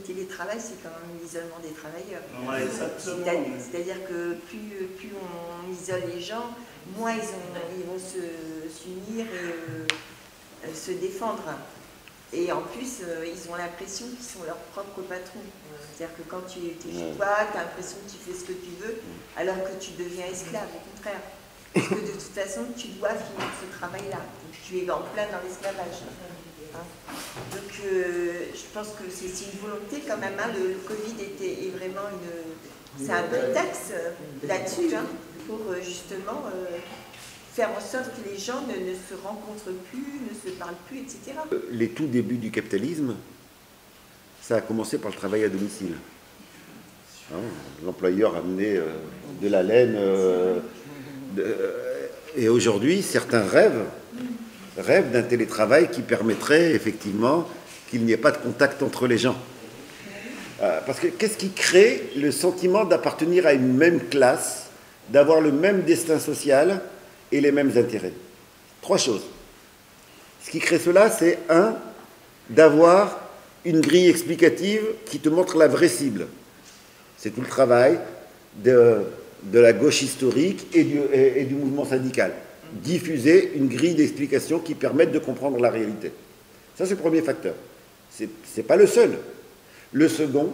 télétravail, c'est quand même l'isolement des travailleurs. Ouais, c'est-à-dire que plus on isole les gens, moins ils vont s'unir et se défendre. Et en plus, ils ont l'impression qu'ils sont leurs propres patrons. C'est-à-dire que quand tu es chez toi, tu as l'impression que tu fais ce que tu veux, alors que tu deviens esclave, au contraire. Parce que de toute façon, tu dois finir ce travail-là. Tu es en plein dans l'esclavage. Hein. Donc, je pense que c'est une volonté quand même. Hein. Le Covid est vraiment c'est un prétexte là-dessus, hein, pour justement faire en sorte que les gens ne se rencontrent plus, ne se parlent plus, etc. Les tout débuts du capitalisme, ça a commencé par le travail à domicile. Hein, l'employeur amenait de la laine. Et aujourd'hui, certains rêvent d'un télétravail qui permettrait effectivement qu'il n'y ait pas de contact entre les gens. Parce que qu'est-ce qui crée le sentiment d'appartenir à une même classe, d'avoir le même destin social et les mêmes intérêts? Trois choses. Ce qui crée cela, c'est d'avoir une grille explicative qui te montre la vraie cible. C'est tout le travail de la gauche historique et du mouvement syndical. Diffuser une grille d'explication qui permette de comprendre la réalité. Ça, c'est le premier facteur. Ce n'est pas le seul. Le second,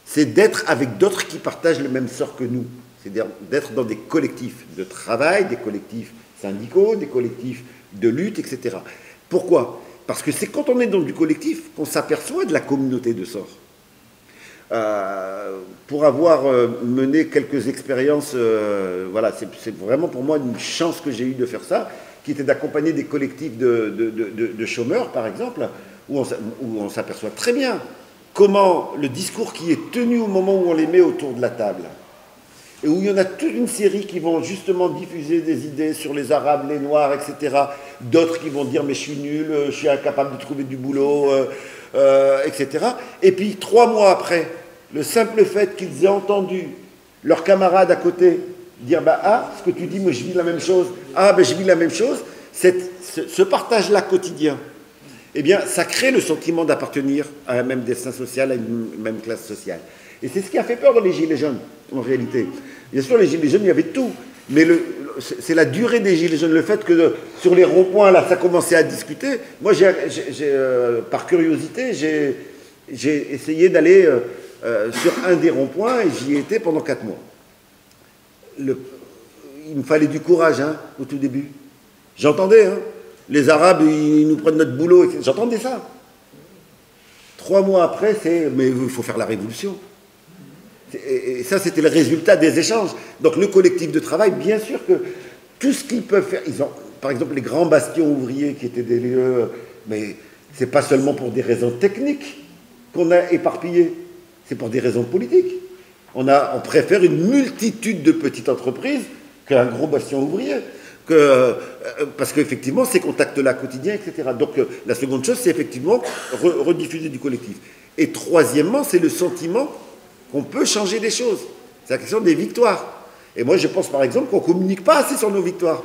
c'est d'être avec d'autres qui partagent le même sort que nous. C'est-à-dire d'être dans des collectifs de travail, des collectifs syndicaux, des collectifs de lutte, etc. Pourquoi? Parce que c'est quand on est dans du collectif qu'on s'aperçoit de la communauté de sort. Pour avoir mené quelques expériences, voilà, c'est vraiment pour moi une chance que j'ai eue de faire ça, qui était d'accompagner des collectifs de chômeurs, par exemple, où on s'aperçoit très bien comment le discours qui est tenu au moment où on les met autour de la table, et où il y en a toute une série qui vont justement diffuser des idées sur les Arabes, les Noirs, etc. D'autres qui vont dire « mais je suis nul, je suis incapable de trouver du boulot », etc. Et puis 3 mois après, le simple fait qu'ils aient entendu leurs camarades à côté dire « bah ah, ce que tu dis, moi je vis la même chose, ah ben je vis la même chose », ce partage-là quotidien, eh bien ça crée le sentiment d'appartenir à un même destin social, à une même classe sociale. Et c'est ce qui a fait peur dans les Gilets jaunes, en réalité. Bien sûr, les Gilets jaunes, il y avait tout. Mais c'est la durée des Gilets jaunes, le fait que sur les ronds-points, là, ça commençait à discuter. Moi, par curiosité, j'ai essayé d'aller sur un des ronds-points et j'y étais pendant 4 mois. Il me fallait du courage, hein, au tout début. J'entendais, hein, les Arabes, ils nous prennent notre boulot. J'entendais ça. 3 mois après, mais il faut faire la révolution. Et ça, c'était le résultat des échanges. Donc le collectif de travail, bien sûr que tout ce qu'ils peuvent faire, ils ont, par exemple, les grands bastions ouvriers qui étaient des lieux, mais c'est pas seulement pour des raisons techniques qu'on a éparpillé, c'est pour des raisons politiques. On préfère une multitude de petites entreprises qu'un gros bastion ouvrier. Parce qu'effectivement, ces contacts-là quotidiens, etc. Donc la seconde chose, c'est effectivement rediffuser du collectif. Et troisièmement, c'est le sentiment qu'on peut changer les choses. C'est la question des victoires. Et moi, je pense par exemple qu'on ne communique pas assez sur nos victoires.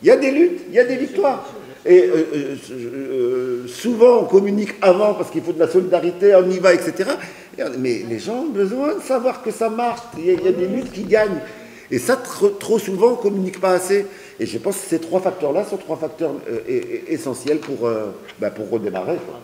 Il y a des luttes, il y a des victoires. Et souvent, on communique avant parce qu'il faut de la solidarité, on y va, etc. Mais les gens ont besoin de savoir que ça marche. Il y a des luttes qui gagnent. Et ça, trop souvent, on ne communique pas assez. Et je pense que ces 3 facteurs-là sont 3 facteurs essentiels pour redémarrer, quoi.